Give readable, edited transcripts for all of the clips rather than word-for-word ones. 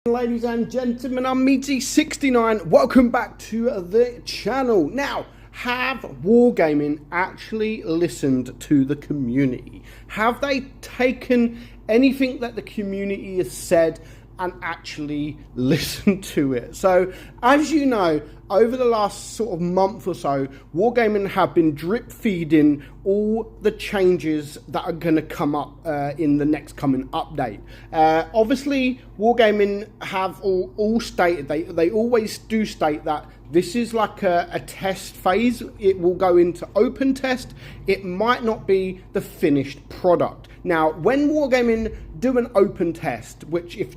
Ladies and gentlemen, I'm meadsy69. Welcome back to the channel. Now, have Wargaming actually listened to the community? Have they taken anything that the community has said and actually listened to it? So, as you know, over the last sort of month or so, Wargaming have been drip feeding all the changes that are going to come up in the next coming update. Obviously, Wargaming have all stated, they always do state that this is like a test phase. It will go into open test. It might not be the finished product. Now, when Wargaming do an open test, which if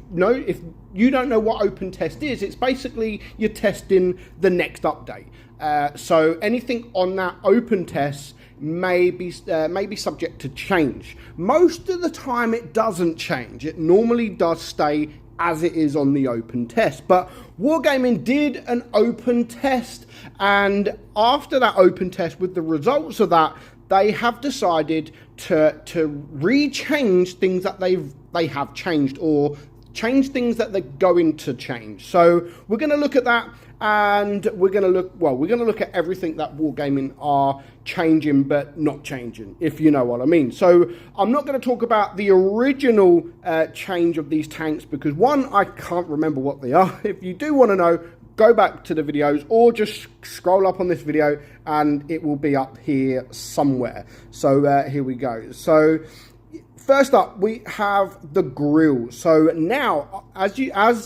you don't know what open test is, it's basically you're testing the next update. So anything on that open test may be subject to change. Most of the time it doesn't change. It normally does stay as it is on the open test. But Wargaming did an open test, and after that open test, with the results of that, they have decided to re-change things that they have changed, or change things that they're going to change. So we're going to look at that, and we're going to look at everything that Wargaming are changing but not changing, if you know what I mean. So I'm not going to talk about the original change of these tanks, because one, I can't remember what they are. If you do want to know, go back to the videos or just scroll up on this video and it will be up here somewhere. So here we go. So first up, we have the grill. So now, as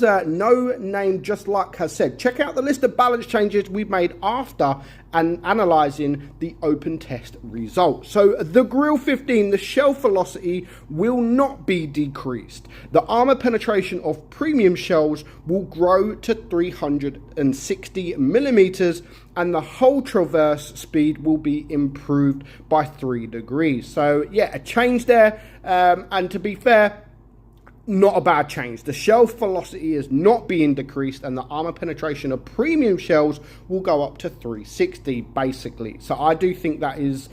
No Name Just Luck has said, check out the list of balance changes we've made after and analysing the open test results. So the grill 15, the shell velocity will not be decreased. The armor penetration of premium shells will grow to 360 millimeters, and the hull traverse speed will be improved by 3 degrees. So yeah, a change there, and to be fair, not a bad change. The shell velocity is not being decreased, and the armor penetration of premium shells will go up to 360 basically. So I do think that is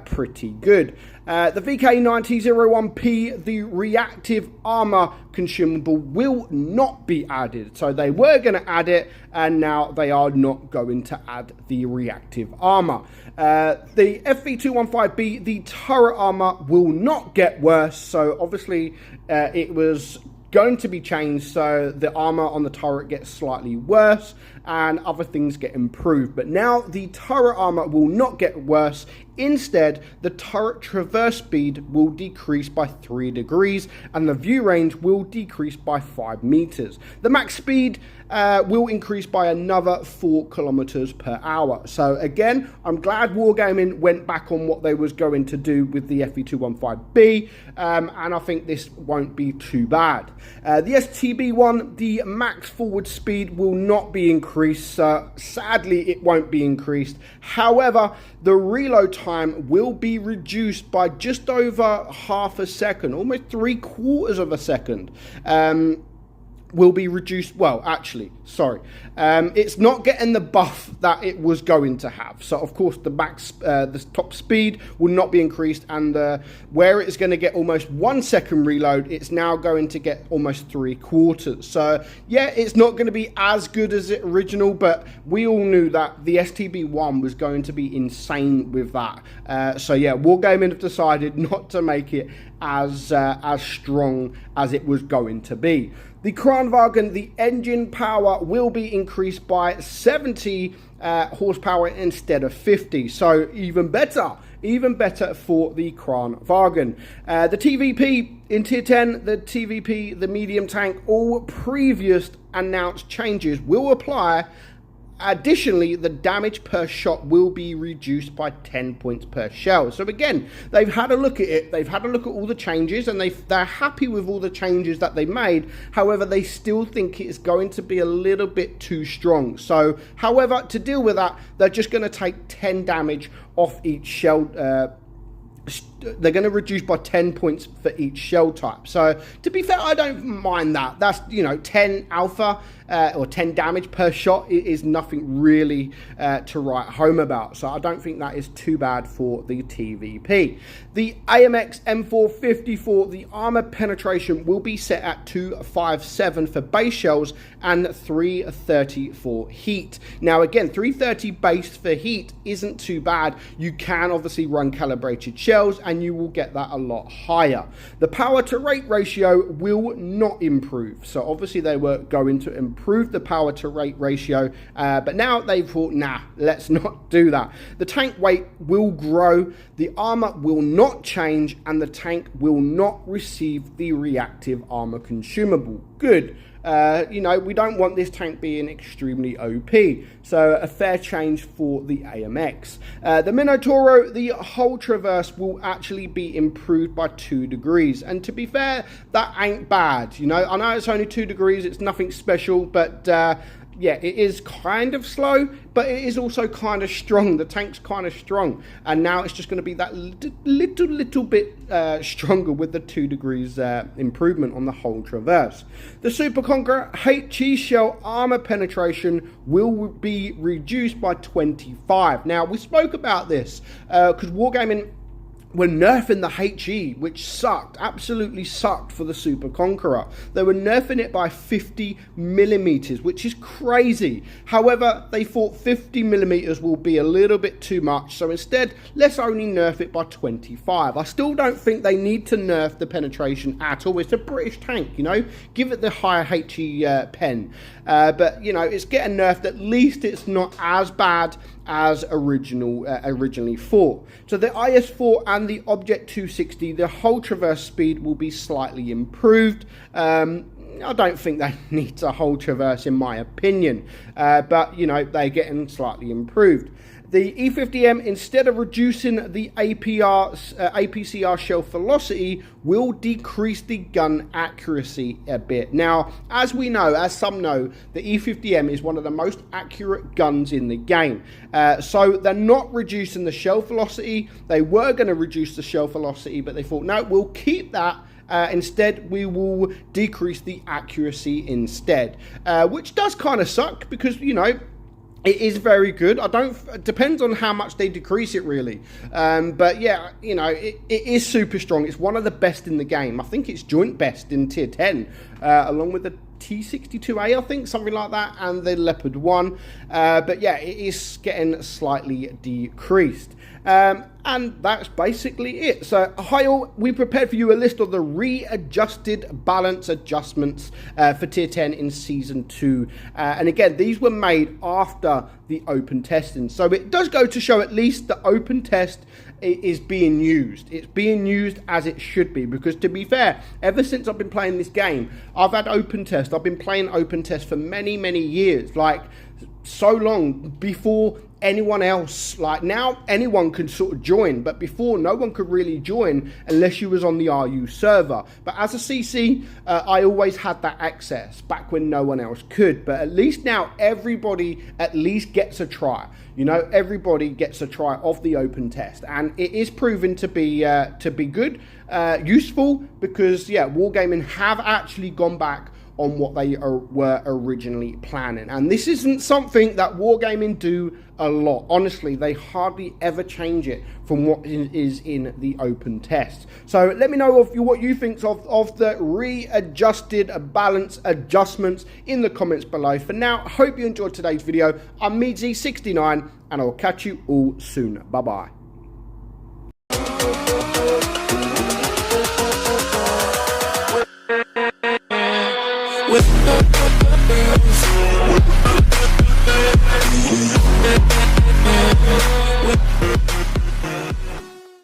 pretty good. The VK9001P, the reactive armor consumable, will not be added. So they were going to add it, and now they are not going to add the reactive armor. The FV215B, the turret armor, will not get worse. So obviously it was going to be changed, so the armor on the turret gets slightly worse and other things get improved. But now the turret armor will not get worse. Instead, the turret traverse speed will decrease by 3 degrees and the view range will decrease by 5 meters. The max speed will increase by another 4 kilometers per hour. So again, I'm glad Wargaming went back on what they was going to do with the FV215B, and I think this won't be too bad. The STB1, the max forward speed will not be increased. Sadly, it won't be increased. However, the reload time will be reduced by just over half a second, almost 3/4 of a second. Will be reduced. Well, actually, sorry, it's not getting the buff that it was going to have. So of course the max, the top speed will not be increased, and where it's going to get almost 1 second reload, it's now going to get almost 3/4. So yeah, it's not going to be as good as the original, but we all knew that the STB1 was going to be insane with that. So yeah, Wargaming have decided not to make it as strong as it was going to be. The Kranwagen, the engine power will be increased by 70 horsepower instead of 50. So even better for the Kranwagen. The TVP in Tier 10, the TVP, the medium tank, all previous announced changes will apply. Additionally, the damage per shot will be reduced by 10 points per shell. So again, they've had a look at it. They've had a look at all the changes, and they're happy with all the changes that they made. However, they still think it's going to be a little bit too strong. So, however, to deal with that, they're just going to take 10 damage off each shell they're going to reduce by 10 points for each shell type. So to be fair, I don't mind that. That's, you know, 10 alpha or 10 damage per shot is nothing really to write home about. So I don't think that is too bad for the TVP. The AMX M454, the armor penetration will be set at 257 for base shells and 330 for heat. Now again, 330 base for heat isn't too bad. You can obviously run calibrated shells and you will get that a lot higher. The power to rate ratio will not improve. So obviously they were going to improve the power to rate ratio, but now they've thought, nah, let's not do that. The tank weight will grow, the armor will not change, and the tank will not receive the reactive armor consumable. Good. You know, we don't want this tank being extremely OP, so a fair change for the AMX. The Minotauro, the hull traverse will actually be improved by 2 degrees, and to be fair, that ain't bad. You know, I know it's only 2 degrees, it's nothing special, but yeah, it is kind of slow, but it is also kind of strong. The tank's kind of strong, and now it's just going to be that little bit stronger with the 2 degrees improvement on the whole traverse. The Super Conqueror HE shell armor penetration will be reduced by 25. Now, we spoke about this because Wargaming were nerfing the HE, which sucked, absolutely sucked for the Super Conqueror. They were nerfing it by 50 millimeters, which is crazy. However, they thought 50 millimeters will be a little bit too much, so instead, let's only nerf it by 25. I still don't think they need to nerf the penetration at all. It's a British tank, you know, give it the higher HE pen. But, you know, it's getting nerfed. At least it's not as bad as originally thought. So the IS-4 and the Object 260, the whole traverse speed will be slightly improved. I don't think that needs a whole traverse in my opinion, but you know, they're getting slightly improved. The E50M, instead of reducing the APCR shell velocity, will decrease the gun accuracy a bit. Now, as we know, as some know, the E50M is one of the most accurate guns in the game. So they're not reducing the shell velocity. They were going to reduce the shell velocity, but they thought, no, we'll keep that. Instead, we will decrease the accuracy instead, which does kind of suck because, you know, it is very good. It depends on how much they decrease it really. But yeah, you know, it is super strong. It's one of the best in the game. I think it's joint best in tier 10, along with the T62A, I think, something like that, and the Leopard 1. But yeah, it is getting slightly decreased. And that's basically it. So, hi all, we prepared for you a list of the readjusted balance adjustments for tier 10 in season 2. And again, these were made after the open testing. So it does go to show at least the open test is being used. It's being used as it should be, because to be fair, ever since I've been playing this game, I've had open test. I've been playing open test for many years, like so long before anyone else. Like now anyone can sort of join, but before no one could really join unless you was on the RU server. But as a CC, I always had that access back when no one else could. But at least now everybody at least gets a try. You know, everybody gets a try of the open test, and it is proven to be good, useful, because yeah, Wargaming have actually gone back on what they were originally planning. And this isn't something that Wargaming do a lot. Honestly, they hardly ever change it from what is in the open test. So let me know what you think of the readjusted balance adjustments in the comments below. For now, I hope you enjoyed today's video. I'm meadsyreplays, and I'll catch you all soon. Bye-bye. With